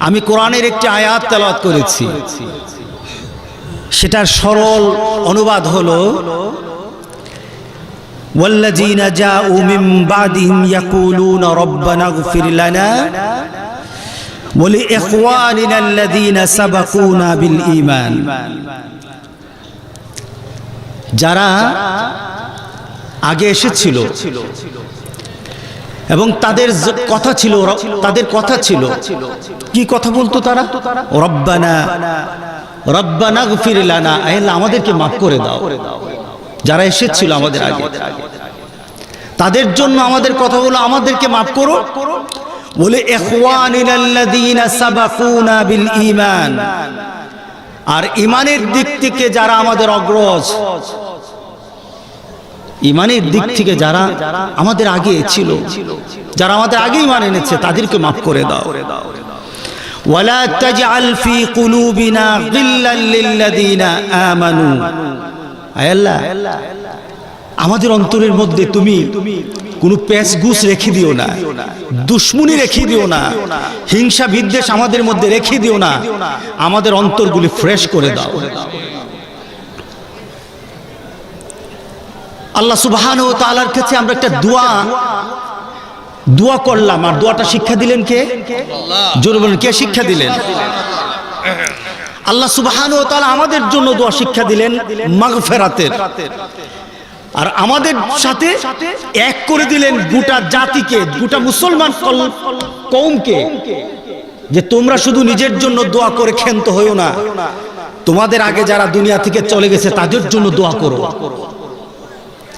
আমি কোরআনের একটি আয়াত তেলাওয়াত করেছি, সেটার সরল অনুবাদ হলো ওয়াল্লাযীনা জাউ মিন বাদিহিম ইয়াকুলুনা রাব্বানা ইগফির লানা ওয়া লিইখওয়ানিনা আল্লাযীনা সাবাকুনা বিল ঈমান। যারা আগে এসেছিল এবং তাদের কথা ছিল কি কথা বলতো তারা? রব্বানা রব্বানা গফির লানা, আল্লাহ আমাদেরকে মাফ করে দাও। যারা এসেছিল আমাদের আগে, তাদের জন্য আমাদের কথা হলো আমাদেরকে মাফ করো। বলে ইখওয়ানিনাল্লাযীনা সাবাকুনা বিল ঈমান, আর ঈমানের দিক থেকে যারা আমাদের অগ্রজ, ঈমানের দিক থেকে যারা আমাদের আগে ছিল, যারা আমাদের আগে ঈমান এনেছে, তাদেরকে মাফ করে দাও। ওয়ালা তাজআল ফি কুলুবিনা গিল্লাল লিল্লাযীনা আমানু, আয় আল্লাহ আমাদের অন্তরের মধ্যে তুমি কোনো পেশগুস রেখে দিও না, দুশ্মনী রেখে দিও না, হিংসা বিদ্বেষ আমাদের মধ্যে রেখে দিও না, আমাদের অন্তরগুলি ফ্রেশ করে দাও। আল্লাহ সুবহানাহু ওয়া তাআলার কাছে আমরা একটা দোয়া করলাম, আর দোয়াটা শিক্ষা দিলেন কে? জোরে বলেন, কে শিক্ষা দিলেন? আল্লাহ সুবহানাহু ওয়া তাআলা আমাদের জন্য দোয়া শিক্ষা দিলেন মাগফিরাতের, আর আমাদের সাথে এক করে দিলেন গোটা জাতিকে, গোটা মুসলমান কওমকে, যে তোমরা শুধু নিজের জন্য দোয়া করে ক্ষান্ত হইও না, তোমাদের আগে যারা দুনিয়া থেকে চলে গেছে তাদের জন্য দোয়া করো।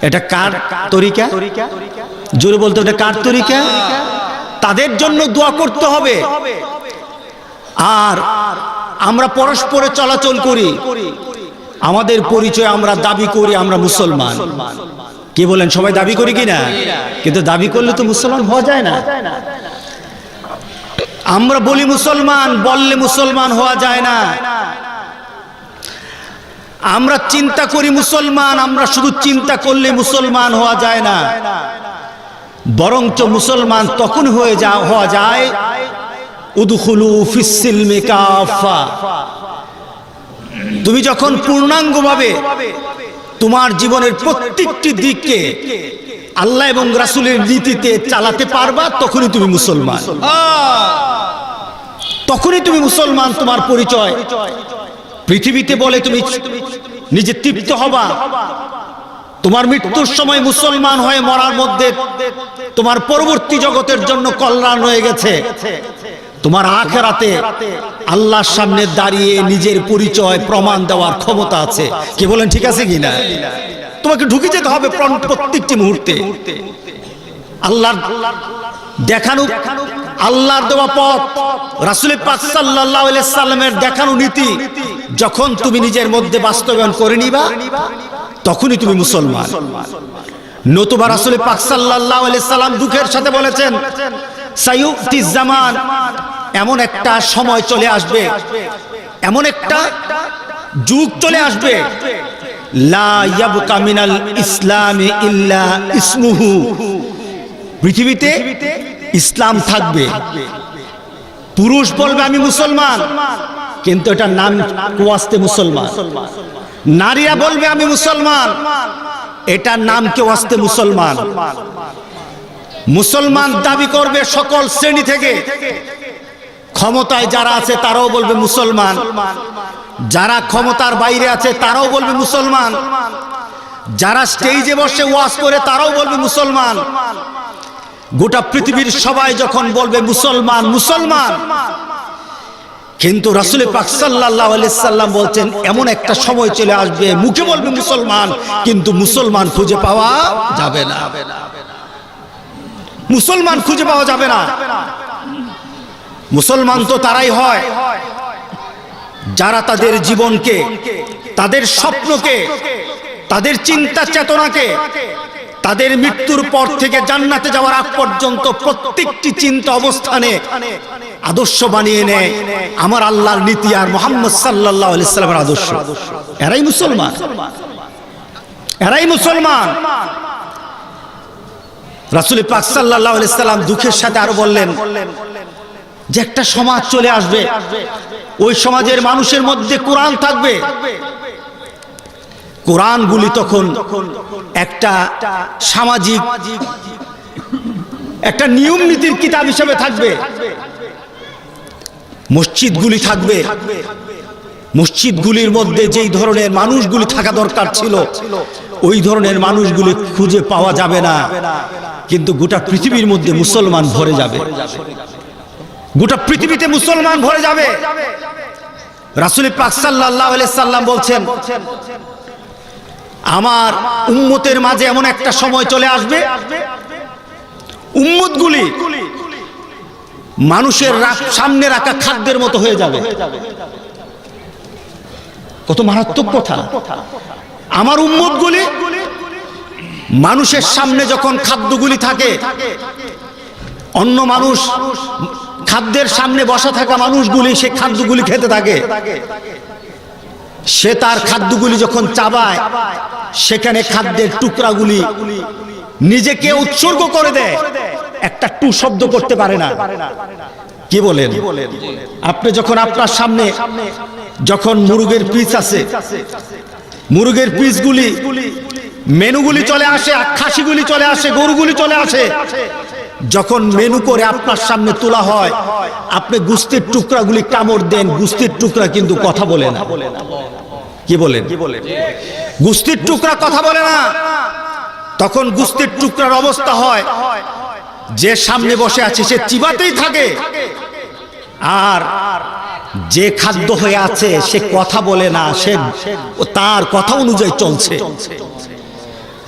এটা কার তরিকা? জোরে বলতে, এটা কার তরিকা? তাদের জন্য দোয়া করতে হবে। আর আমরা পরস্পরে চলাচল করি, আমাদের পরিচয় আমরা দাবি করি আমরা মুসলমান। কি বলেন, সবাই দাবি করি কিনা? কিন্তু দাবি করলে তো মুসলমান হওয়া যায় না। আমরা বলি মুসলমান, বললে মুসলমান হওয়া যায় না। আমরা চিন্তা করি মুসলমান, আমরা শুধু চিন্তা করলে মুসলমান হওয়া যায় না। বরঞ্চ মুসলমান তখন হওয়া যায় উদখুলু ফিস সিলমি কাফা, তুমি যখন পূর্ণাঙ্গভাবে তোমার জীবনের প্রত্যেকটি দিককে আল্লাহ এবং রাসূলের নীতিতে চালাতে পারবা, তখনই তুমি মুসলমান। তখনই তুমি মুসলমান। তোমার পরিচয় পৃথিবীতে বলে তুমি নিজে তৃপ্ত হবা, তোমার মৃত্যুর সময় মুসলমান হয়ে মরার মধ্যে তোমার পরবর্তী জগতের জন্য কল্যাণ রয়ে গেছে। তোমার আখিরাতে আল্লাহর সামনে দাঁড়িয়ে নিজের পরিচয় প্রমাণ দেওয়ার ক্ষমতা আছে। কি বলেন, ঠিক আছে কিনা? তোমাকে ঢুকে যেতে হবে প্রত্যেকটি মুহূর্তে। আল্লাহর দেখানো, আল্লাহর দেওয়া পথ, রাসূল পাক সাল্লাল্লাহু আলাইহি সাল্লামের দেখানো নীতি যখন তুমি নিজের মধ্যে বাস্তবায়ন করে নিবা, তখনই তুমি মুসলমান। নতুবা রাসূল পাক সাল্লাল্লাহু আলাইহি সাল্লাম দুঃখের সাথে বলেছেন, সায়ুতি জামান, এমন একটা সময় চলে আসবে, এমন একটা যুগ চলে আসবে, লা ইয়াবকা মিনাল ইসলামি ইল্লা ইসমুহু, পৃথিবীতে ইসলাম থাকবে, পুরুষ বলবে আমি মুসলমান, কিন্তু এটা নাম ওয়াস্তে মুসলমান। নারীরা বলবে আমি মুসলমান, এটা নাম কে ওয়াস্তে মুসলমান। মুসলমান দাবি করবে সকল শ্রেণী থেকে, ক্ষমতায় যারা আছে তারাও বলবে মুসলমান, যারা ক্ষমতার বাইরে আছে তারাও বলবে মুসলমান, যারা স্টেজে বসে ওয়াজ করে তারাও বলবে মুসলমান। গোটা পৃথিবীর সবাই যখন বলবে মুসলমান মুসলমান, কিন্তু রাসূল পাক সাল্লাল্লাহু আলাইহি সাল্লাম বলছেন এমন একটা সময় চলে আসবে, মুখে বলবে মুসলমান, কিন্তু মুসলমান খুঁজে পাওয়া যাবে না। মুসলমান খুঁজে পাওয়া যাবে না। মুসলমান তো তারাই হয় যারা তাদের জীবনকে, তাদের স্বপ্নকে, তাদের চিন্তা চেতনাকে, তাদের মৃত্যুর পর থেকে জান্নাতে যাওয়ার আগ পর্যন্ত প্রত্যেকটি চিন্তা অবস্থানে আদর্শ বানিয়ে নেয় আমার আল্লাহর নীতি আর মুহাম্মদ সাল্লাল্লাহু আলাইহি সাল্লামের আদর্শ। এরাই মুসলমান, এরাই মুসলমান। রাসূল পাক সাল্লাল্লাহু আলাইহি সাল্লাম দুঃখের সাথে আরো বললেন যে একটা সমাজ চলে আসবে, ওই সমাজের মানুষের মধ্যে কোরআন থাকবে। কোরআনগুলি তখন একটা সামাজিক একটা নিয়ম নীতির কিতাব হিসেবে থাকবে। মসজিদগুলি থাকবে, মসজিদগুলির মধ্যে যেই ধরনের মানুষগুলি থাকা দরকার ছিল ওই ধরনের মানুষগুলি খুঁজে পাওয়া যাবে না, কিন্তু গোটা পৃথিবীর মধ্যে মুসলমান ভরে যাবে, গোটা পৃথিবীতে মুসলমান ভরে যাবে। রাসূল পাক সাল্লাল্লাহু আলাইহি সাল্লাম বলছেন, আমার উম্মতের মাঝে এমন একটা সময় চলে আসবে, উম্মতগুলি মানুষের সামনে রাখা খাদ্যের মতো হয়ে যাবে। কত মারাত্মক কথা! আমার উম্মতগুলি মানুষের সামনে যখন খাদ্যগুলি থাকে, অন্য মানুষ খাদ্যের সামনে বসা থাকা মানুষগুলি সে খাদ্যগুলি খেতে থাকে, সে তার খাদ্যগুলি যখন চাবায় সেখানে খাদ্যের টুকরাগুলি নিজেকে উৎসর্গ করে দেয়, একটা টু শব্দ করতে পারে না। কি বলেন? আপনি যখন আপনার সামনে যখন মুরগের পিস আছে, মুরগের পিসগুলি মেনুগুলি চলে আসে, খাসিগুলি চলে আসে, গরুগুলি চলে আসে, যখন মেনু করে আপনার সামনে তোলা হয়, আপনি গোস্তের টুকরাগুলি কামড় দেন, গোস্তের টুকরা কিন্তু কথা বলে না। কি বলেন? গোস্তের টুকরা কথা বলে না। তখন গোস্তের টুকরার অবস্থা হয়, যে সামনে বসে আছে সে চিবাতেই থাকে, আর যে খাদ্য হয়ে আছে সে কথা বলে না, সে তার কথা অনুযায়ী চলছে।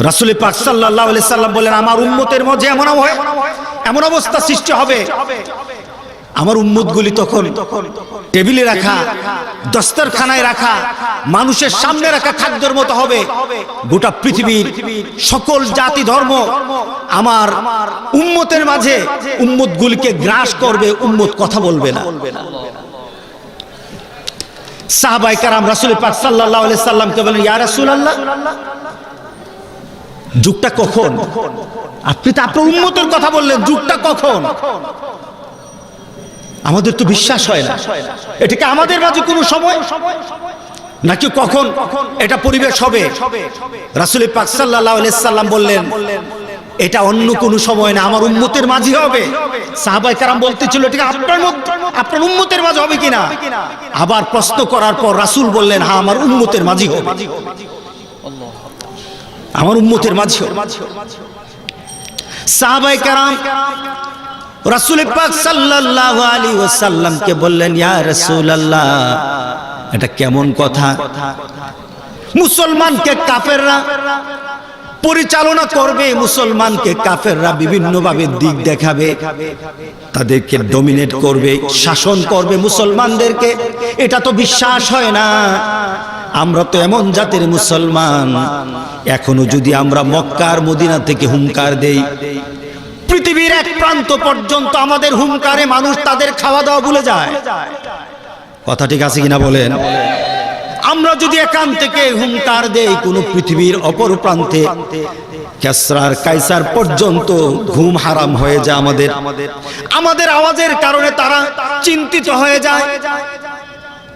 রাসূল পাক সাল্লাল্লাহু আলাইহি সাল্লাম বলেন, আমার উম্মতের মধ্যে এমন অবস্থা সৃষ্টি হবে, আমার উম্মতগুলি তখন টেবিলে রাখা, দস্তরখানায় রাখা, মানুষের সামনে রাখা খাদ্যের মতো হবে। গোটা পৃথিবীর সকল জাতি ধর্ম আমার উম্মতের মাঝে উম্মতগুলিকে গ্রাস করবে, উম্মত কথা বলবে না। সাহাবায়ে কেরাম রাসূল পাক সাল্লাল্লাহু আলাইহি সাল্লামকে বলেন, ইয়া রাসূলুল্লাহ, যুগটা কখন? আপনি তো আপনার উম্মতের কথা বললেন, যুগটা কখন? আমাদের তো বিশ্বাস হয় না, এটা কি আমাদের মাঝে কোনো সময় নাকি কখন এটা পরিবেশ হবে? রাসূল পাক সাল্লাল্লাহু আলাইহি সাল্লাম বললেন, এটা অন্য কোনো সময় না, আমার উম্মতের মাঝে হবে। সাহাবায়ে কেরাম বলতেছিল, এটা কি আপনার উম্মতের মাঝে হবে কিনা? আবার প্রশ্ন করার পর রাসূল বললেন, হ্যাঁ, আমার উম্মতের মাঝে হবে, আমার উম্মতের মাঝে হবে। সাহাবায়ে কেরাম রাসূল পাক সাল্লাল্লাহু আলাইহি ওয়াসাল্লামকে বললেন, ইয়া রাসূলুল্লাহ, এটা কেমন কথা? মুসলমানকে কাফেররা পরিচালনা করবে, মুসলমানকে কাফেররা বিভিন্ন ভাবে দিক দেখাবে, তাদেরকে ডমিনেট করবে, শাসন করবে মুসলমানদেরকে, এটা তো বিশ্বাস হয় না। আমরা তো এমন জাতির মুসলমান, এখনো যদি আমরা মক্কা আর মদিনা থেকে হুঙ্কার দেই, পৃথিবীর এক প্রান্ত পর্যন্ত আমাদের হুঙ্কারে মানুষ তাদের খাওয়া দাওয়া ভুলে যায়। কথা ঠিক আছে কিনা বলেন? আমরা যদি এখান থেকে হুঙ্কার দেই, কোন পৃথিবীর অপর প্রান্তে কিসরার কাইসার পর্যন্ত ঘুম হারাম হয়ে যায় আমাদের আওয়াজের কারণে তারা চিন্তিত হয়ে যায়।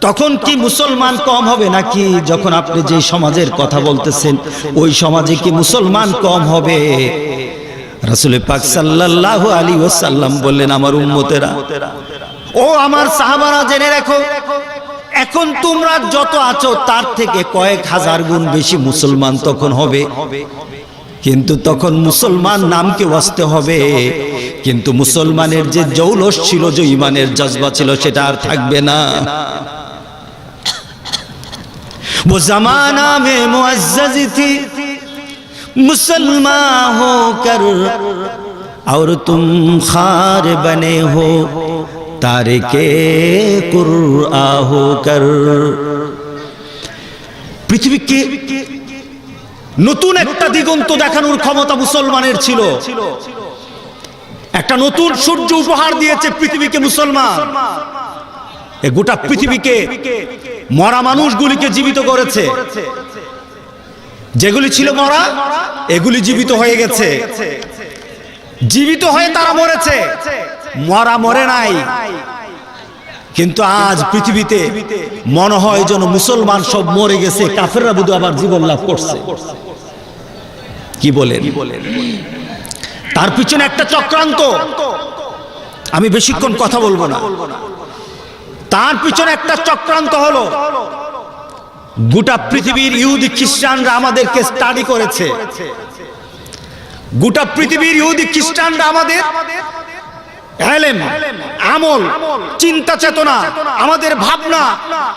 তখন কি মুসলমান কম হবে নাকি? যখন আপনি যে সমাজের কথা বলতেছেন ওই সমাজে কি মুসলমান কম হবে? রাসূল পাক সাল্লাল্লাহু আলাইহি ওয়াসাল্লাম বললেন, আমার উম্মতেরা, ও আমার সাহাবারা, জেনে রাখো, এখন তোমরা যত আছো তার থেকে কয়েক হাজার গুণ বেশি মুসলমান তখন হবে। কিন্তু তখন মুসলমান নামকে বাঁচতে হবে, কিন্তু মুসলমানের যে জৌলস ছিল, যে ঈমানের জজবা ছিল, সেটা আর থাকবে না। वो जमाना में मुअज़्ज़ज़ थी मुसलमान होकर और तुम खार बने हो तारिके कुरआ होकर। পৃথিবীকে নতুন একটা দিগন্ত দেখানোর ক্ষমতা মুসলমানের ছিল। একটা নতুন সূর্য উপহার দিয়েছে পৃথিবীকে মুসলমান। এই গোটা পৃথিবীকে মরা মানুষগুলিকে জীবিত করেছে। যেগুলি ছিল মরা, এগুলি জীবিত হয়ে গেছে। জীবিত হয়ে তারা মরেছে, মরা মরে নাই। কিন্তু আজ পৃথিবীতে মনে হয় যেন মুসলমান সব মরে গেছে, কাফেররা বুধ আবার জীবন লাভ করছে। কি বলেন? তার পিছনে একটা চক্রান্ত, আমি বেশিক্ষণ কথা বলবো না। তার পিছনে একটা চক্রান্ত হলো, গোটা পৃথিবীর ইহুদি খ্রিস্টানরা আমাদেরকে স্টাডি করেছে। গোটা পৃথিবীর ইহুদি খ্রিস্টানরা আমাদের এলেম, আমল, চিন্তা চেতনা, আমাদের ভাবনা,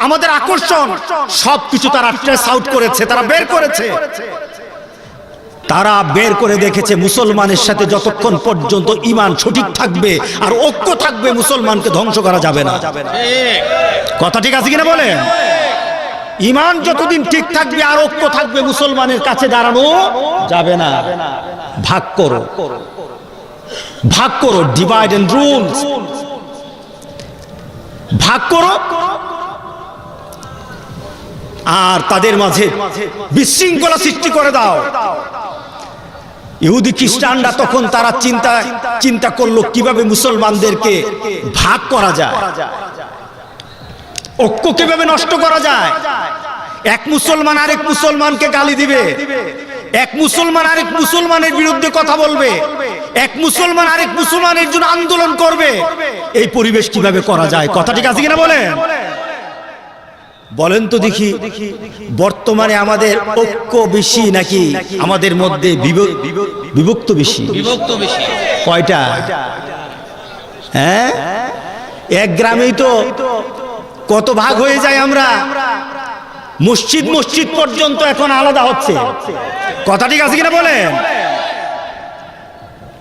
আমাদের আকর্ষণ সবকিছু তারা ট্রেস আউট করেছে, তারা বের করেছে। তারা বের করে দেখেছে মুসলমানের সাথে যতক্ষণ পর্যন্ত ঈমান সঠিক থাকবে আর ঐক্য থাকবে, মুসলমানকে ধ্বংস করা যাবে না। কথা ঠিক আছে কিনা বলেন? ঈমান যতদিন ঠিক থাকবে আর ঐক্য থাকবে, মুসলমানের কাছে দাঁড়ানো যাবে না। ভাগ করো, ভাগ করো, ডিভাইড এন্ড রুল, ভাগ করো আর তাদের মাঝে বিশৃঙ্খলা সৃষ্টি করে দাও। ইহুদি খ্রিস্টানরা তখন তারা চিন্তা করলো কিভাবে মুসলমানদেরকে ভাগ করা যায়, ঐক্য কিভাবে নষ্ট করা যায়। এক মুসলমান আরেক মুসলমানকে গালি দিবে, এক মুসলমান আরেক মুসলমানের বিরুদ্ধে কথা বলবে, এক মুসলমান আরেক মুসলমানের জন্য আন্দোলন করবে। এই পরিবেশ কিভাবে করা যায়? কথা ঠিক আছে কিনা বলেন? বলেন তো দেখি, বর্তমানে আমাদের ঐক্য বেশি নাকি আমাদের মধ্যে বিভক্ত বেশি? কয়টা? হ্যাঁ, এক গ্রামেই তো কত ভাগ হয়ে যায়। আমরা মসজিদ মসজিদ পর্যন্ত এখন আলাদা হচ্ছে। কথা ঠিক আছে কিনা বলেন?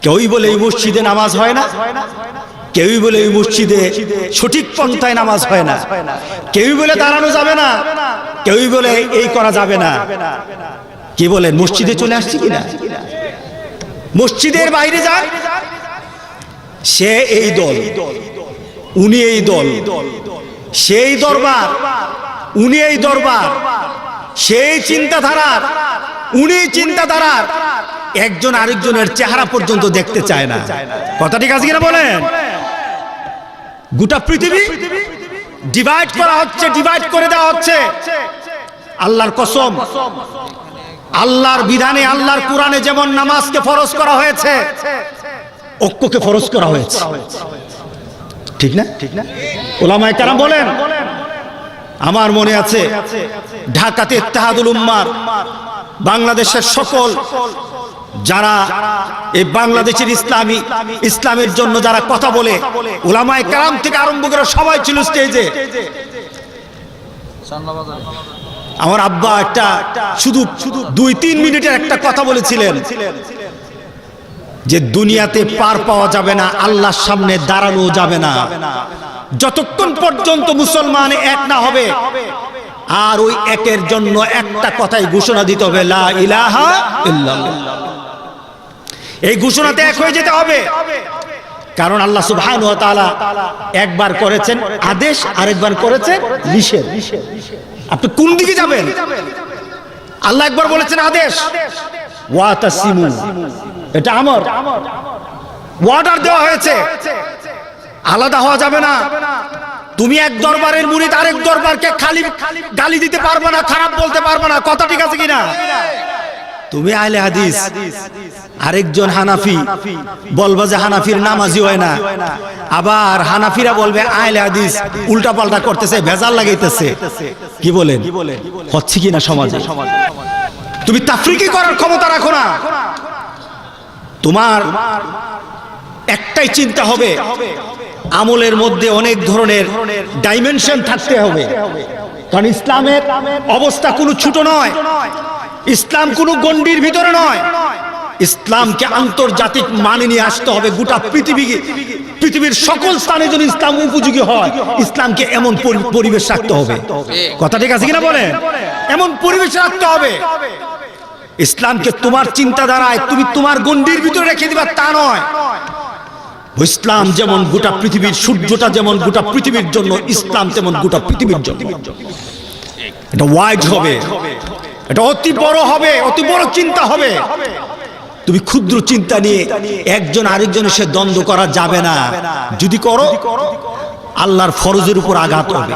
কেউই বলে এই মসজিদে নামাজ হয় না, কেউই বলে এই মসজিদে সঠিক পন্থায় নামাজ হয় না, কেউই বলে দাঁড়ানো যাবে না, কেউই বলে এই করা যাবে না। কি বলেন? মসজিদে চলে আসছে কিনা? মসজিদের বাইরে যায়, সে এই দল, উনি এই দল, সেই দরবার, উনি এই দরবার, সেই চিন্তাধারার, উনি চিন্তাধারার। একজন আরেকজনের চেহারা পর্যন্ত দেখতে চায় না। কথা ঠিক আছে কিনা বলেন? গোটা পৃথিবী ডিভাইড করা হচ্ছে, ডিভাইড করে দেওয়া হচ্ছে। আল্লাহর কসম, আল্লাহর বিধানে, আল্লাহর কোরআনে যেমন নামাজকে ফরজ করা হয়েছে, ঐক্যকে ফরজ করা হয়েছে। ঠিক না? উলামায়ে কেরাম বলেন, আমার মনে আছে ঢাকাতে ইত্তেহাদুল উম্মার বাংলাদেশের সকল যারা এই বাংলাদেশের ইসলামের জন্য যারা কথা বলে, উলামায়ে কেরাম থেকে আরম্ভ করে সবাই ছিল স্টেজে। আমার আব্বা একটা শুধু 2-3 মিনিটের একটা কথা বলেছিলেন যে দুনিয়াতে পার পাওয়া যাবে না, আল্লাহর সামনে দাঁড়ানো যাবে না যতক্ষণ পর্যন্ত মুসলমান এক না হবে। আর ওই একের জন্য একটা কথাই ঘোষণা দিতে হবে, লা ইলাহা ইল্লাল্লাহ। এই ঘোষণাতে এক হয়ে যেতে হবে, কারণ আল্লাহ সুবহানাহু ওয়া তাআলা একবার করেছেন আদেশ, আরেকবার করেছেন নিষেধ। আপনি কোন দিকে যাবেন? আল্লাহ একবার বলেছেন আদেশ, ওয়াতাসিমু, এটা আমার অর্ডার দেওয়া হয়েছে, আলাদা হওয়া যাবে না। তুমি এক দরবারের মুরিদ আরেক দরবারকে খালি গালি দিতে পারবে না, খারাপ বলতে পারবে না। কথা ঠিক আছে কিনা? তুমি আহলে হাদিস, আরেকজন হানাফি, বলবা যে হানাফির নামাজি হয় না, আবার হানাফিরা বলবে আহলে হাদিস উল্টা পাল্টা করতেছে, ভেজাল লাগাইতেছে। কি বলেন? হচ্ছে কিনা সমাজে? তুমি তাফরিকি করার ক্ষমতা রাখো না। তোমার একটাই চিন্তা হবে, আমলের মধ্যে অনেক ধরনের ডাইমেনশন থাকতে হবে, কারণ ইসলামের অবস্থা কোনো ছোট নয়, ইসলাম কোনো গণ্ডির ভিতরে নয়। ইসলামকে আন্তর্জাতিক মানে নিয়ে আসতে হবে। গোটা পৃথিবীর সকল স্থানে যদি ইসলাম উপযোগী হয়, ইসলামকে এমন পরিবেশ রাখতে হবে। কথা ঠিক আছে কিনা বলেন? এমন পরিবেশ রাখতে হবে। ইসলামকে তোমার চিন্তাধারায় তুমি তোমার গণ্ডির ভিতরে রেখে দিবা তা নয়। ইসলাম যেমন গোটা পৃথিবীর, সূর্যটা যেমন গোটা পৃথিবীর জন্য, ইসলাম তেমন গোটা পৃথিবীর জন্য। এটা ওয়াইড হবে, এটা অতি বড় হবে, অতি বড় চিন্তা হবে। তুমি ক্ষুদ্র চিন্তা নিয়ে একজন আরেকজনের সাথে দ্বন্দ্ব করা যাবে না। যদি করো আল্লাহর ফরজের উপর আঘাত হবে।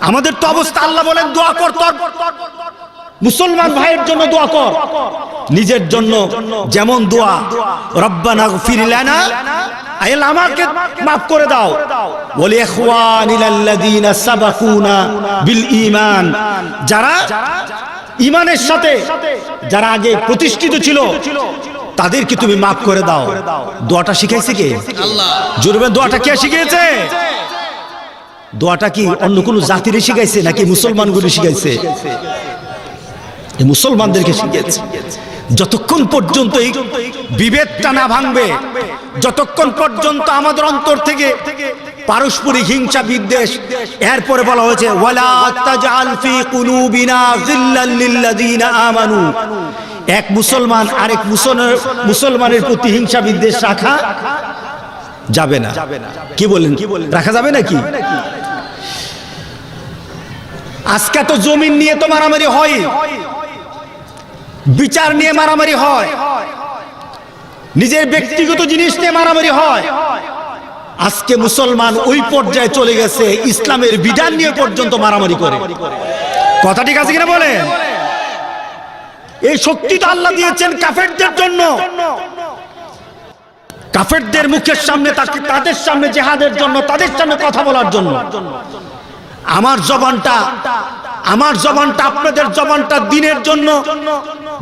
আমাদের তো অবস্থা, আল্লাহ বলেন দোয়া কর, তোর মুসলমান ভাইয়ের জন্য দোয়া কর, নিজের জন্য যেমন দোয়া রব্বানা গফির লানা, আল্লাহ আমাকে মাফ করে দাও, ওয়ালি ইখওয়ানিল্লাযীনা সাবাকুনা বিল ঈমান, যারা ঈমানের সাথে যারা আগে প্রতিষ্ঠিত ছিল তাদেরকে তুমি মাফ করে দাও। দোয়াটা শিখাইছে কে? আল্লাহ। জোরে দোয়াটা কে শিখিয়েছে? দোয়াটা কি অন্য কোন জাতিরে শিখাইছে নাকি মুসলমানগুলো শিখাইছে? এই মুসলমানদেরকে শিখিয়েছে। যতক্ষণ পর্যন্ত এই বিভেদটা না ভাঙবে, যতক্ষণ পর্যন্ত আমাদের অন্তর থেকে পারস্পরিক হিংসা বিদ্বেষ, এরপরে বলা হয়েছে ওয়ালা তাজআল ফি কুলুবিনা গিল্লাল লিল্লাযীনা আমানু, এক মুসলমান আরেক মুসলমানের প্রতি হিংসা বিদ্বেষ রাখা যাবে না। কি বলেন, রাখা যাবে নাকি? আজকে তো জমিন নিয়ে তো মারামারি হয়, বিচার নিয়ে মারামারি হয়, নিজের ব্যক্তিগত জিনিস নিয়ে মারামারি হয়। আজকে মুসলমান ওই পর্যায়ে চলে গেছে ইসলামের বিধান নিয়ে পর্যন্ত মারামারি করে। কথা ঠিক আছে কিনা বলেন? এই শক্তি তো আল্লাহ দিয়েছেন কাফেরদের জন্য, কাফেরদের মুখের সামনে, তাদের সামনে জিহাদের জন্য, তাদের সামনে কথা বলার জন্য। আমার জবানটা আপনাদের জবানটা দিনের জন্য,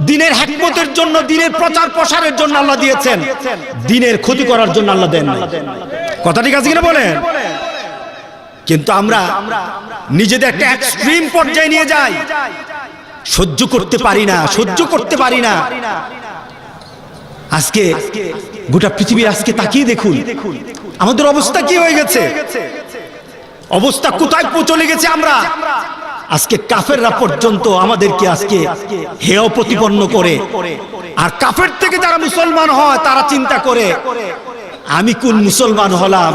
দিনের হিকমতের জন্য, দিনের প্রচার প্রসারের জন্য আল্লাহ দিয়েছেন, দিনের ক্ষতি করার জন্য আল্লাহ দেন না। কথা ঠিক আছে কিনা বলেন? কিন্তু আমরা নিজেদের একটা এক্সট্রিম পর্যায়ে নিয়ে যাই, সহ্য করতে পারি না। আজকে গোটা পৃথিবী আজকে তাকিয়ে দেখুন আমাদের অবস্থা কি হয়ে গেছে, অবস্থা কোথায় চলে গেছে। আমরা আজকে কাফেররা পর্যন্ত আমাদেরকে আজকে হেয় প্রতিপন্ন করে, আর কাফের থেকে যারা মুসলমান হয় তারা চিন্তা করে আমি কোন মুসলমান হলাম,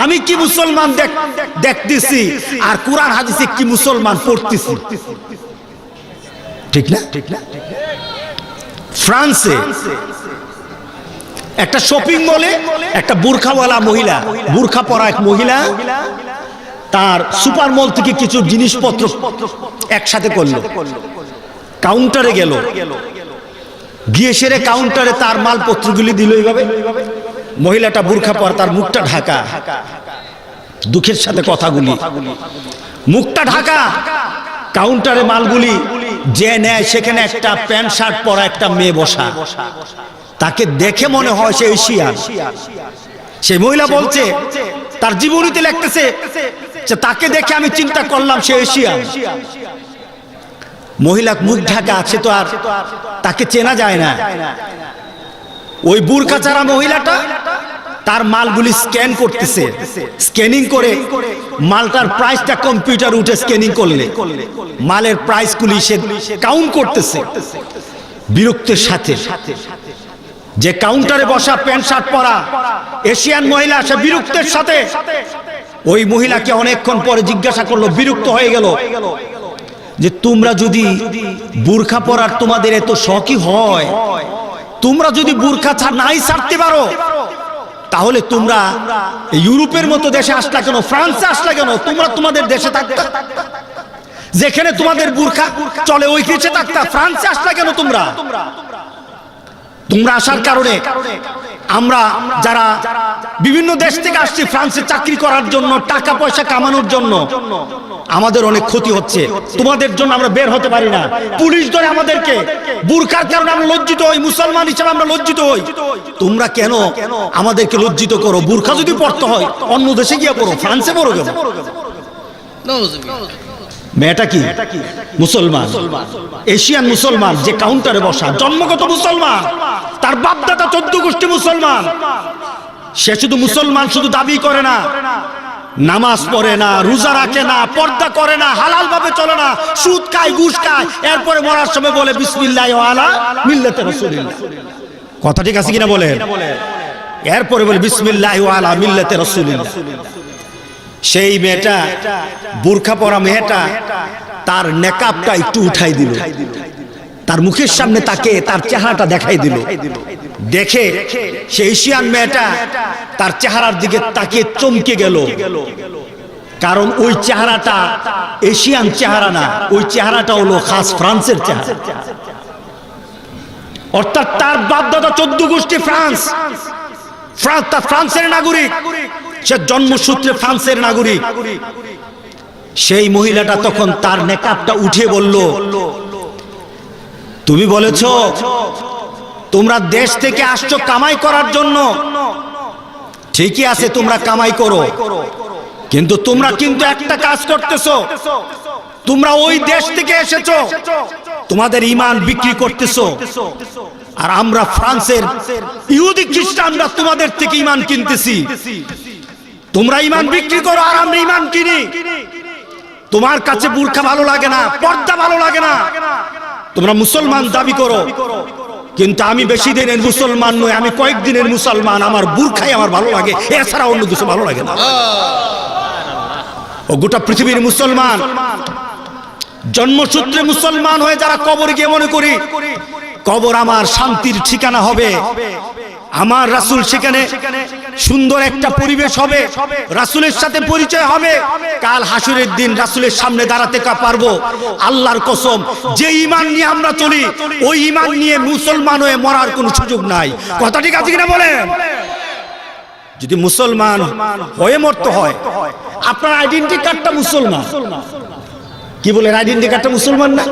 আমি কি মুসলমান দেখতেছি, আর কোরআন হাদিসে কি মুসলমান পড়তেছি। ঠিক না? ফ্রান্সে একটা শপিং মলে একটা বুরখাওয়ালা মহিলা, বুরখা পরা এক মহিলা তার সুপার মল থেকে কিছু জিনিসপত্র একসাথে করলো, কাউন্টারে গেল, গিয়ে সেরে কাউন্টারে তার মালপত্রগুলি দিল। এইভাবে মহিলাটা বুরখা পরা, তার মুখটা ঢাকা, দুঃখের সাথে কথাগুলি, মুখটা ঢাকা। কাউন্টারে মালগুলি যে নেয় সেখানে একটা প্যান্ট শার্ট পরা একটা মেয়ে বসা, তাকে দেখে মনে হয় সে এশিয়ান। সেই মহিলা বলছে, তার জীবনীতে লিখতেছে যে তাকে দেখে আমি চিন্তা করলাম সে এশিয়ান। মহিলা মুখ ঢাকা আছে তো আর তাকে চেনা যায় না। ওই বুরকা ছাড়া মহিলাটা তার মালগুলি স্ক্যান করতেছে, স্ক্যানিং করে মালটার প্রাইসটা কম্পিউটার উঠে স্ক্যানিং করলে মালের প্রাইসগুলি সে কাউন্ট করতেছে বিরক্তের সাথে। যে কাউন্টারে বসা প্যান্ট শার্ট পরা এশিয়ান মহিলা, সে বিরক্তের সাথে ওই মহিলাকে অনেকক্ষণ পরে জিজ্ঞাসা করলো, বিরক্ত হয়ে গেল যে তোমরা যদি বুরখা পরার তোমাদের এত শখই হয়, তোমরা যদি বুরখা নাই ছাড়তে পারো, তাহলে তোমরা ইউরোপের মতো দেশে আসলা কেন, ফ্রান্সে আসলা কেন? তোমরা তোমাদের দেশে থাকতা, যেখানে তোমাদের বুরখা চলে ওই দেশে থাকতা। ফ্রান্সে আসলা কেন তোমরা? তোমরা আসার কারণে আমরা যারা বিভিন্ন দেশ থেকে আসছি ফ্রান্সে চাকরি করার জন্য, টাকা পয়সা কামানোর জন্য, আমাদের অনেক ক্ষতি হচ্ছে। তোমাদের জন্য আমরা বের হতে পারি না, পুলিশ ধরে আমাদেরকে, বুরখার কারণে আমরা লজ্জিত হই, মুসলমান হিসেবে আমরা লজ্জিত হই। তোমরা কেন আমাদেরকে লজ্জিত করো? বুরখা যদি পড়তে হয় অন্য দেশে গিয়ে পড়ো, ফ্রান্সে পড়ো কেন? মেয়েটা কি মুসলমান, এশিয়ান মুসলমান, যে কাউন্টারে বসা, জন্মগত মুসলমান, তার বাপদাদা 14 গোষ্ঠী মুসলমান। সে শুধু মুসলমান শুধু দাবি করে না, নামাজ পড়ে না, রোজা রাখে না, পর্দা করে না, হালাল ভাবে চলে না, সুদ খায়, ঘুষ খায়, এরপরে মরার সময় বলে বিসমিল্লাহি ওয়া আলা মিল্লাতি রাসূলিল্লাহ। কথা ঠিক আছে কিনা বলেন? এরপরে বলে বিসমিল্লাহি ওয়া আলা মিল্লাতি রাসূলিল্লাহ। সেই মেয়েটা, বুরখা পরা মেয়েটা, তার নেকাবটা একটু উঠাই দিল, তার মুখের সামনে তাকে তার চেহারাটা দেখাই দিল। দেখে সেই এশিয়ান মেয়েটা তার চেহারার দিকে তাকিয়ে চমকে গেল, কারণ ওই চেহারাটা এশিয়ান চেহারা না, ওই চেহারাটা হলো খাস ফ্রান্সের চেহারা। অর্থাৎ তার বাপদাদা 14 গোষ্ঠী ফ্রান্স, ফ্রান্সের নাগরিক, সে জন্মসূত্রে ফ্রান্সের নাগরিক। সেই মহিলাটা তখন তার নেকাবটা উঠিয়ে বলল, তুমি বলেছ তোমরা দেশ থেকে আসছো কামাই করার জন্য, ঠিকই আছে তোমরা কামাই করো, কিন্তু তোমরা কিন্তু একটা কাজ করতেছো, তোমরা ওই দেশ থেকে এসেছো, তোমাদের ঈমান বিক্রি করতেছো, আর আমরা ফ্রান্সের ইহুদি খ্রিস্টানরা তোমাদের থেকে ঈমান কিনতেছি। তোমরা ঈমান বিক্রি করো আর আমরা ঈমান কিনি। তোমার কাছে বুরকা ভালো লাগে না, পর্দা ভালো লাগে না, তোমরা মুসলমান দাবি করো, কিন্তু আমি বেশি দিনের মুসলমান নই, আমি কয়েকদিনের মুসলমান, আমার বুরখাই আমার ভালো লাগে, এছাড়া অন্য কিছু ভালো লাগে না। ও গোটা পৃথিবীর মুসলমান, জন্মসূত্রে মুসলমান হয়ে যারা কবরে গিয়ে মনে করি কবর আমার শান্তির ঠিকানা হবে, আমার রাসূল সেখানে সুন্দর একটা পরিবেশ হবে, রাসূলের সাথে পরিচয় হবে, কাল হাসরের দিন রাসূলের সামনে দাঁড়াতে পারবো, আল্লাহর কসম যে ঈমান নিয়ে আমরা চলি ওই ঈমান নিয়ে মুসলমান হয়ে মরার কোনো সুযোগ নাই। কথা ঠিক আছে কিনা বলেন? যদি মুসলমান হয়ে মরতে হয়, আপনার আইডেন্টি কার্ডটা মুসলমান, কি বলেন আইডেন্টি কার্ডটা মুসলমান না?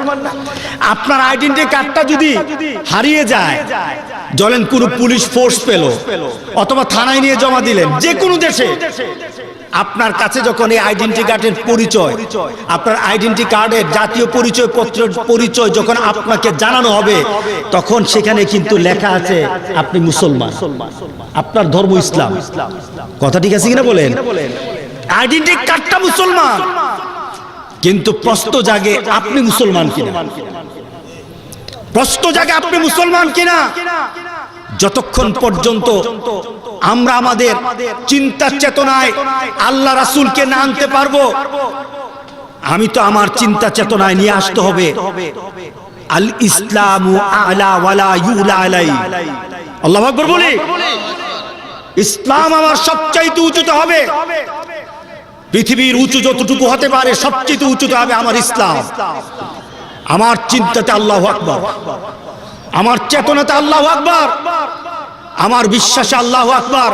আপনার আইডেন্টি কার্ডটা যদি হারিয়ে যায়, চলেন কোন পুলিশ ফোর্স পেল অথবা থানায় নিয়ে জমা দিলেন, যে কোনো দেশে আপনার কাছে যখন এই আইডেন্টি কার্ডের পরিচয়, আপনার আইডেন্টি কার্ডের জাতীয় পরিচয় পত্রের পরিচয় যখন আপনাকে জানানো হবে, তখন সেখানে কিন্তু লেখা আছে আপনি মুসলমান, আপনার ধর্ম ইসলাম। কথা ঠিক আছে কিনা বলেন? আইডেন্টি কার্ডটা মুসলমান, কিন্তু প্রশ্ন জাগে আপনি মুসলমান কিনা, প্রশ্ন জাগে আপনি মুসলমান কিনা। যতক্ষণ পর্যন্ত আমরা আমাদের চিন্তা চেতনায় আল্লাহ রাসূলকে না আনতে পারবো, আমি তো আমার চিন্তা চেতনায় নিয়ে আসতে হবে আল ইসলামু আলা ওয়ালা ইউলা আলাই। আল্লাহু আকবার বলি, ইসলাম আমার সবচাইতে উঁচুতে হবে, পৃথিবীর উঁচু যতটুকু হতে পারে সবচেয়ে উঁচুতে হবে আমার ইসলাম। আমার চিন্তাতে আল্লাহু আকবার, আমার চেতনাতে আল্লাহু আকবার, আমার বিশ্বাসে আল্লাহু আকবার,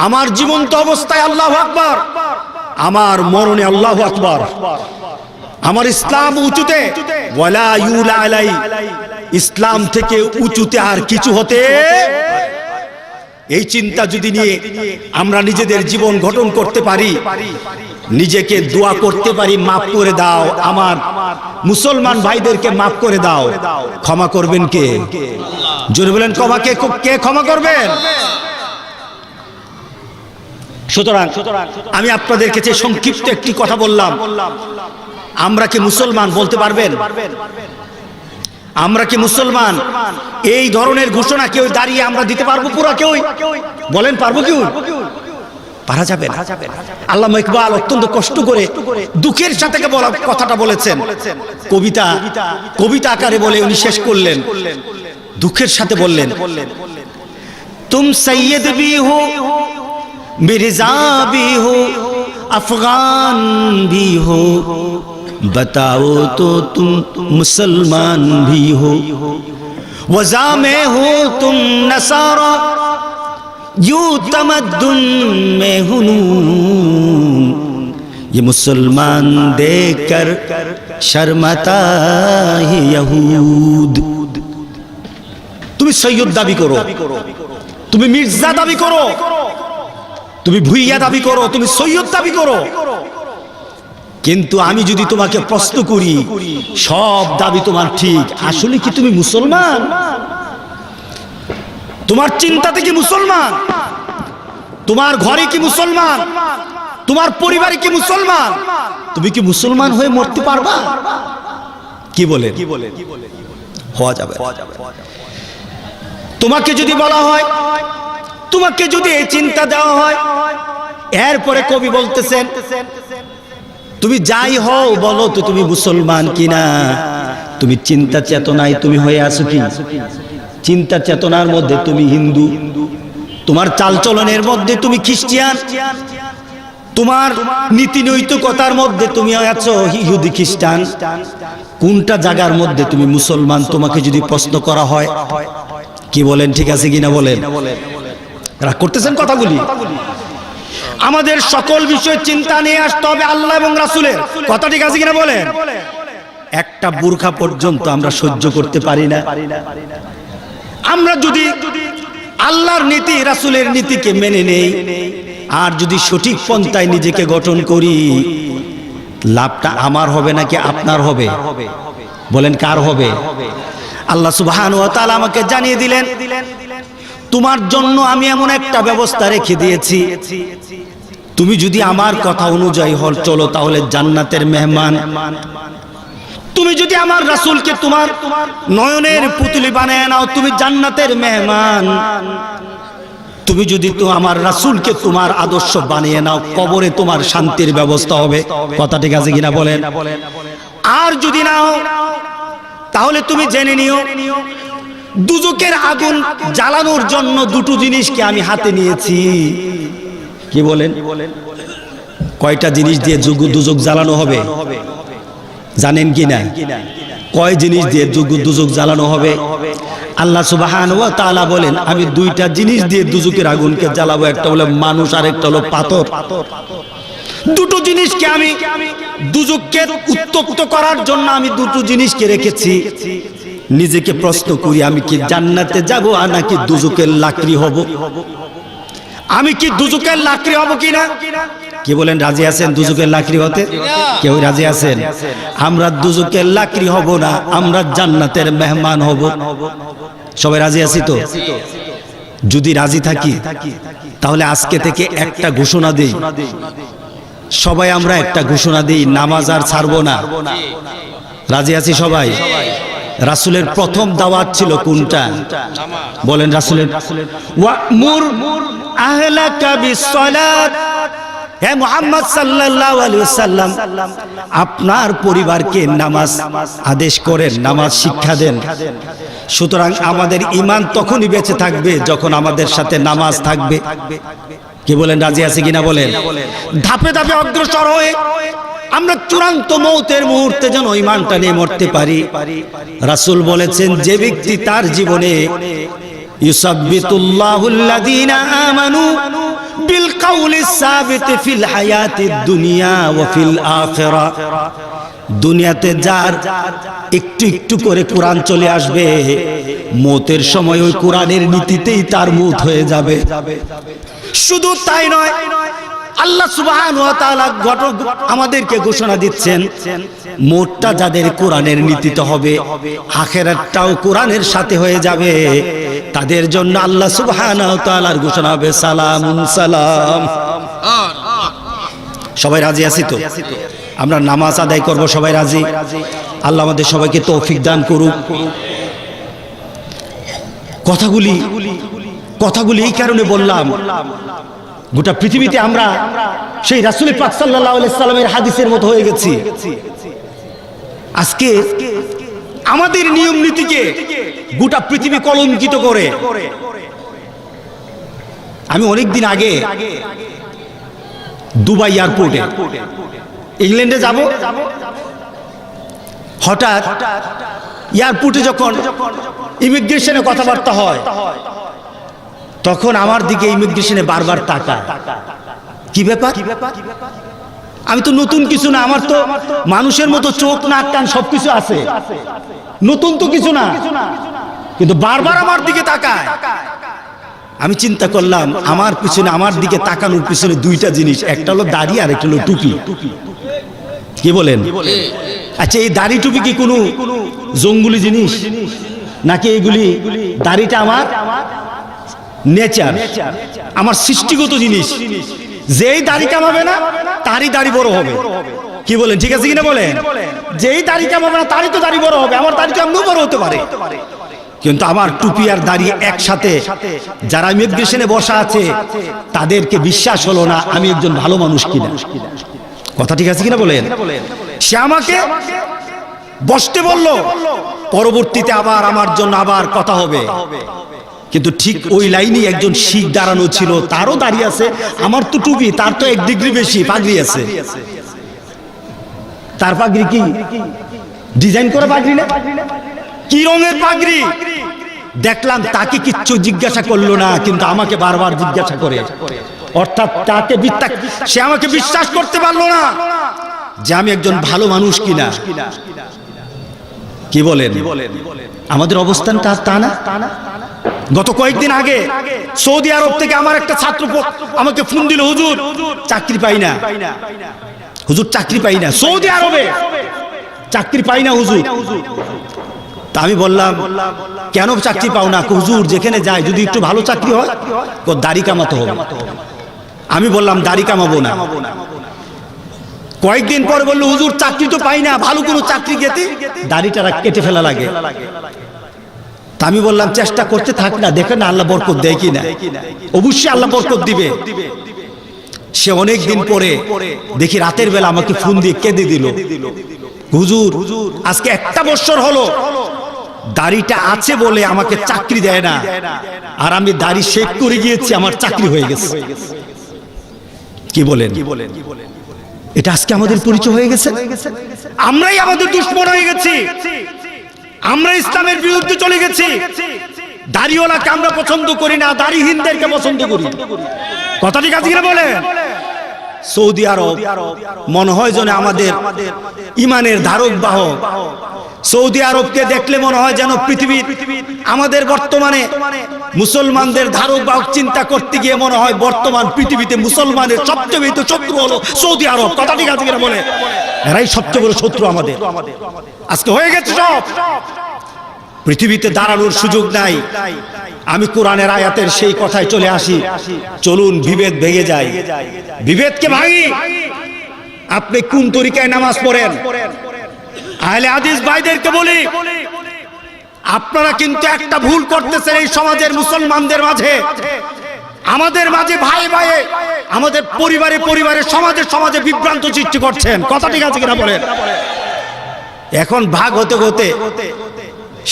আমার জীবন্ত অবস্থায় আল্লাহু আকবার, আমার মরণে আল্লাহু আকবার। আমার ইসলাম উঁচুতে, ওয়ালা ইউলা আলাই, ইসলাম থেকে উঁচুতে আর কিছু হতে। এই চিন্তা যদি নিয়ে আমরা নিজেদের জীবন গঠন করতে পারি, নিজেকে দোয়া করতে পারি, মাফ করে দাও আমার মুসলমান ভাইদেরকে, মাফ করে দাও, ক্ষমা করবেন কে? জোরে বলেন, কে ক্ষমা করবেন? সুতরাং আমি আপনাদের কাছে সংক্ষিপ্ত একটি কথা বললাম, আমরা কি মুসলমান বলতে পারবেন? আমরা কি মুসলমান? এই ধরনের ঘোষণা কেউ দাঁড়িয়ে আমরা দিতে পারবো পুরা? কেউ বলেন পারবো? কেউ পারা যাবে না। আল্লামা ইকবাল অত্যন্ত কষ্ট করে দুঃখের সাথে বলা কথাটা বলেছেন, কবিতা আকারে বলে উনি শেষ করলেন, দুঃখের সাথে বললেন, তুম সৈয়দ ভি হো, মির্জা ভি হো, আফগান ভি হো, बताओ तो तुम मुसलमान भी हो, वज़ा में हो तुम नसारा, यूं तमद्दुन में हुनून, ये मुसलमान देखकर शर्माता है यहूद। তুমি সৈয়দ দাবি করো, তুমি মির্জা দাবি করো, তুমি ভুইয়া দাবি করো, তুমি সৈয়দ দাবি করো, কিন্তু আমি যদি তোমাকে প্রশ্ন করি সব দাবি তোমার ঠিক, আসলে কি তুমি মুসলমান? তোমার চিন্তাতে কি মুসলমান? তোমার ঘরে কি মুসলমান? তোমার পরিবারে কি মুসলমান? তুমি কি মুসলমান হয়ে মরতে পারবা? কি বলে হওয়া যাবে? তোমাকে যদি বলা হয়, তোমাকে যদি এই চিন্তা দেওয়া হয়, এরপরে কবি বলতেছেন তুমি যাই হও বলো তো তুমি মুসলমান কিনা, তুমি চিন্তা চেতনায় তুমি হয়ে আছো কি? চিন্তা চেতনার মধ্যে তুমি হিন্দু, তোমার চালচলনের মধ্যে তুমি খ্রিস্টান, তোমার নীতি নৈতিকতার মধ্যে তুমি আছো ইহুদি খ্রিস্টান, কোনটা জায়গার মধ্যে তুমি মুসলমান? তোমাকে যদি প্রশ্ন করা হয় কি বলেন? ঠিক আছে কিনা বলেন? রাগ করতেছেন কথাগুলি? আমাদের সকল বিষয় চিন্তা নিয়ে আসতে হবে আল্লাহ এবং রাসূলের কথা, ঠিক আছে কিনা বলেন? একটা বোরখা পর্যন্ত আমরা সহ্য করতে পারি না। আমরা যদি আল্লাহর নীতি রাসূলের নীতিকে মেনে নেই আর যদি সঠিক পন্থায় নিজেকে গঠন করি, লাভটা আমার হবে নাকি আপনার হবে? বলেন কার হবে? আল্লাহ সুবহানাহু ওয়া তাআলা আমাকে জানিয়ে দিলেন, তোমার জন্য আমি এমন একটা ব্যবস্থা রেখে দিয়েছি, তুমি যদি আমার কথা অনুযায়ী চলো তাহলে জান্নাতের মেহমান। তুমি যদি আমার রাসূলকে তোমার নয়নের পুতুলি বানায় নাও, তুমি জান্নাতের মেহমান। তুমি যদি তো আমার রাসূলকে তোমার আদর্শ বানিয়ে নাও, কবরে তোমার শান্তির ব্যবস্থা হবে। কথা ঠিক আছে কিনা বলেন? আর যদি নাও তাহলে তুমি জেনে নিও, দুজকের আগুন জ্বালানোর জন্য দুটো জিনিসকে আমি হাতে নিয়েছি। কি বলেন? কয়টা জিনিস দিয়ে দুজক জ্বালানো হবে জানেন কিনা? কয় জিনিস দিয়ে দুজক জ্বালানো হবে? আল্লাহ সুবহানাহু ওয়া তাআলা বলেন, আমি দুইটা জিনিস দিয়ে দুজকের আগুনকে জ্বালাবো, একটা হলো মানুষ আর একটা হলো পাথর। দুটো জিনিসকে আমি দুজককে উত্তপ্ত করার জন্য আমি দুটো জিনিসকে রেখেছি। নিজেকে প্রশ্ন করি, আমি কি জান্নাতে যাব আর নাকি দুজকের লাকড়ি হব? আমি কি দুজকের লাকড়ি হব কিনা? কি বলেন, রাজি আছেন দুজকের লাকড়ি হতে? কেউ রাজি আছেন? আমরা দুজকের লাকড়ি হব না, আমরা জান্নাতের মেহমান হব। সবাই রাজি আছি তো? যদি রাজি থাকি তাহলে আজকে থেকে একটা ঘোষণা দেই, সবাই আমরা একটা ঘোষণা দিই, নামাজ আর ছাড়বো না। রাজি আছি সবাই? রাসূলের প্রথম দাওয়াত ছিল কোনটা? বলেন রাসূলের, ওয়া'মুর আহলাকা বিসসালাত। হে মুহাম্মদ সাল্লাল্লাহু আলাইহি ওয়াসাল্লাম, আপনার পরিবারকে নামাজ আদেশ করেন, নামাজ শিক্ষা দেন। সুতরাং আমাদের ঈমান তখনই বেঁচে থাকবে যখন আমাদের সাথে নামাজ থাকবে। কি বলেন, রাজি আছে কিনা বলেন? ধাপে ধাপে অগ্রসর হয়ে আমরা চূড়ান্ত মৌতের মুহূর্তে যেন ঈমানটা নিয়ে মরতে পারি। রাসূল বলেছেন, যে ব্যক্তি তার জীবনে ইউসাব্বিতুল্লাহুল্লাযীনা আমানু বিল কাউলিস সাবিত ফিল হায়াতিদ দুনিয়া ওয়া ফিল আখিরা, দুনিয়াতে যার একটু একটু করে কোরআন চলে আসবে, মৌতের সময় ওই কোরআনের নীতিতেই তার মৌত হয়ে যাবে। শুধু তাই নয়, আল্লাহ সুবহানাহু ওয়া তাআলা আমাদেরকে ঘোষণা দিচ্ছেন, মৌতটা যাদের কোরআনের নীতিতে হবে, আখিরাতটাও কোরআনের সাথে হয়ে যাবে, তাদের জন্য আল্লাহ সুবহানাহু ওয়া তাআলার ঘোষণা হবে সালামুন সালাম। সবাই রাজি আছি তো? আমরা নামাজ আদায় করব, সবাই রাজি? আল্লাহ আমাদের সবাইকে তৌফিক দান করুক। কথাগুলি এই কারণে বললাম, গোটা পৃথিবীতে আমরা সেই রাসূল পাক সাল্লাল্লাহু আলাইহি সাল্লামের হাদিসের মতো হয়ে গেছি। আজকে আমাদের নিয়ম নীতিকে গোটা পৃথিবী কলঙ্কিত করে। আমি অনেকদিন আগে দুবাই এয়ারপোর্টে ইংল্যান্ডে যাব, হঠাৎ এয়ারপোর্টে যখন ইমিগ্রেশনে কথাবার্তা হয়, তখন আমার দিকে ইমিগ্রেশনে বারবার তাকায়। কি ব্যাপার? আমি তো নতুন কিছু না, আমার তো মানুষের মতো চোখ নাক কান সবকিছু আছে, নতুন তো কিছু না, কিন্তু বারবার আমার দিকে তাকায়। আমি চিন্তা করলাম, আমার পিছনে, আমার দিকে তাকানোর পিছনে দুইটা জিনিস, একটা হলো দাড়ি আর একটা হলো টুপি। কি বলেন? আচ্ছা, এই দাড়ি টুপি কি কোনো জঙ্গলি জিনিস নাকি এগুলি? দাড়িটা আমার নেচার, আমার সৃষ্টিগত জিনিস। যেই দাড়ি কামাবে না তারই দাড়ি বড় হবে। কি বলেন, ঠিক আছে কিনা বলেন? যেই দাড়ি কামাবে না তারই তো দাড়ি বড় হবে। আমার দাড়ি তো এমনিও বড় হতে পারে, কিন্তু আমার টুপি আর দাড়ি একসাথে যারা ইমিগ্রেশনে বসা আছে তাদেরকে বিশ্বাস হলো না আমি একজন ভালো মানুষ কিনা। কথা ঠিক আছে কিনা বলেন? সে আমাকে বসতে বলল, পরবর্তীতে আবার আমার জন্য আবার কথা হবে। কিন্তু ঠিক ওই লাইনে একজন শিখ দাঁড়ানো ছিল, তারও দাঁড়িয়ে আছে, আমার তো টুপি, তার তো 1 ডিগ্রি বেশি পাগড়ি আছে। তার পাগড়ি কি ডিজাইন করা পাগড়ি না, কি রঙের পাগড়ি? দেখলাম তাকে কিচ্ছু জিজ্ঞাসা করলো না, কিন্তু আমাকে বারবার জিজ্ঞাসা করে, অর্থাৎ তাকে সে আমাকে বিশ্বাস করতে পারলো না যে আমি একজন ভালো মানুষ কিনা। কি বলেন? আমাদের অবস্থানটা তা না? গত কয়েকদিন আগে সৌদি আরব থেকে আমার একটা ছাত্র আমাকে ফোন দিল, হুজুর চাকরি পাই না, হুজুর চাকরি পাই না, সৌদি আরবে চাকরি পাই না হুজুর। তা আমি বললাম, কেন চাকরি পাও না? হুজুর যেখানে যায় যদি একটু ভালো চাকরি হয়, দাড়ি কামাতে হবে। আমি বললাম দাড়ি কামাবো না। কয়েকদিন পর বললো, হুজুর চাকরি তো পাই না, ভালো কোনো চাকরি পেতে দাড়িটা কেটে ফেলা লাগে। তা আমি বললাম, চেষ্টা করতে থাক না, দেখে না আল্লাহ বরকত দেয় কিনা। অবশ্যই আল্লাহ বরকত দিবে। সে অনেক দিন পরে দেখি রাতের বেলা আমাকে ফোন দিয়ে কেঁদে দিল, হুজুর আজকে 1 বছর হলো দাড়িটা আছে বলে আমাকে চাকরি দেয় না, আর আমি দাড়ি শেভ করে গিয়েছি, আমার চাকরি হয়ে গেছে। কি বলেন? এটা আজকে আমাদের পরিচয় হয়ে গেছে। আমরাই আমাদের দুশমন হয়ে গেছি, আমরা ইসলামের বিরুদ্ধে চলে গেছি। দাড়িওয়ালাকে আমরা পছন্দ করি না, দাড়িহীনদেরকে পছন্দ করি। কথা ঠিক আছে কিনা বলেন? সৌদি আরব মনে হয় যেন আমাদের ইমানের ধারক বাহক। সৌদি আরবকে দেখলে মনে হয় যেন পৃথিবীর আমাদের বর্তমানে মুসলমানদের ধারক বাহক চিন্তা করতে গিয়ে মনে হয় বর্তমান পৃথিবীতে মুসলমানের সবচেয়ে বড় শত্রু হলো সৌদি আরব। কথা ঠিক আছে কিনা বলে? এরাই সবচেয়ে বড় শত্রু আমাদের। আজকে হয়ে গেছে সব, পৃথিবীতে দাঁড়ানোর সুযোগ নাই। আমি কোরআনের আয়াতের সেই কথায় চলে আসি, চলুন বিভেদ ভেঙে যায়, বিভেদকে ভাঙি। আপনি কোন তরিকায় নামাজ পড়েন? আহলে হাদিস ভাইদেরকে বলি, আপনারা কিন্তু একটা ভুল করতেছেন এই সমাজের মুসলমানদের মাঝে, আমাদের মাঝে ভাই ভাই, আমাদের পরিবারে পরিবারে, সমাজে সমাজে বিভ্রান্ত সৃষ্টি করছেন। কথা ঠিক আছে কিনা বলেন? এখন ভাগ হতে হতে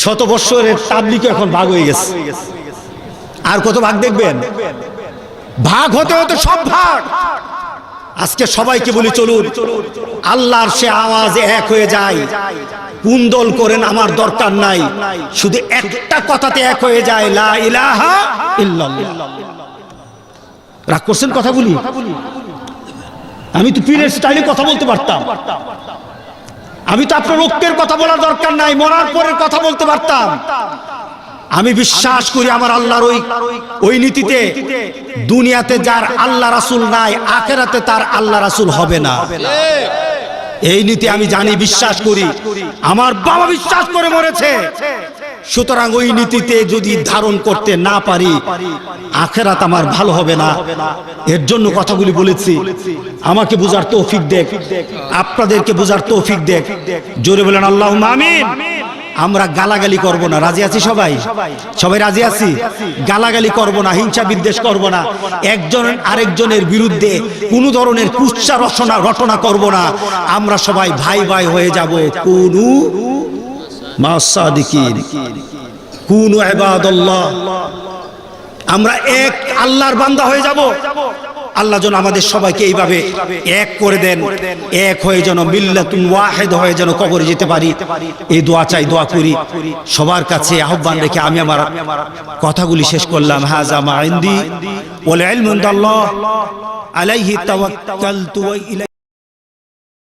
100 বছরের তাবলীগ এখন ভাগ হয়ে গেছে। আর কত ভাগ দেখবেন? ভাগ হতে হতে সব ভাগ। আজকে সবাইকে বলি, চলুন আল্লাহর সে আওয়াজে এক হয়ে যায়। কোন দল করেন আমার দরকার নাই, শুধু একটা কথাতে এক হয়ে যায়, লা ইলাহা ইল্লাল্লাহ। রাগ করছেন কথাগুলি? আমি তো পীরের স্টাইলে কথা বলতে পারতাম, আমি তো আপনার রক্তের কথা বলার দরকার নাই, মরার পরের কথা বলতে পারতাম। আমি বিশ্বাস করি আমার আল্লাহর ওই নীতিতে, দুনিয়াতে যার আল্লাহ রাসূল নাই, আখিরাতে তার আল্লাহ রাসূল হবে না। এই নীতি আমি জানি, বিশ্বাস করি, আমার বাবা বিশ্বাস করে মরেছে। সুতরাং ওই নীতিতে যদি ধারণ করতে না পারি, আখিরাত আমার ভালো হবে না। এর জন্য কথাগুলি বলেছি। আমাকে বুঝার তৌফিক দেখ, আপনাদেরকে বুঝার তৌফিক দেখ। জোরে বলেন আল্লাহুম্মা আমিন। আমরা গালাগালি করব না, রাজি আছি সবাই? সবাই রাজি আছি? গালাগালি করব না, হিংসা বিদ্বেষ করব না, একজন আরেকজনের বিরুদ্ধে কোন ধরনের কুৎসা রটনা করব না। আমরা সবাই ভাই ভাই হয়ে যাব। কুনু মা'আস সাদিকিন, কুনু ইবাদাল্লাহ। আমরা এক আল্লাহর বান্দা হয়ে যাব। আল্লাহ যেন আমাদের সবাইকে এইভাবে এক করে দেন, এক হয়ে যেন মিল্লাতুন ওয়াহিদ হয়ে যেন কবরে যেতে পারি। এই দোয়া চাই, দোয়া করি। সবার কাছে আহ্বান রেখে আমি আমার কথাগুলি শেষ করলাম। হাযা মা ইনদি ওয়াল ইলমু ইনদাল্লাহ আলাইহি তাওয়াক্কালতু ওয়া ইলাইহি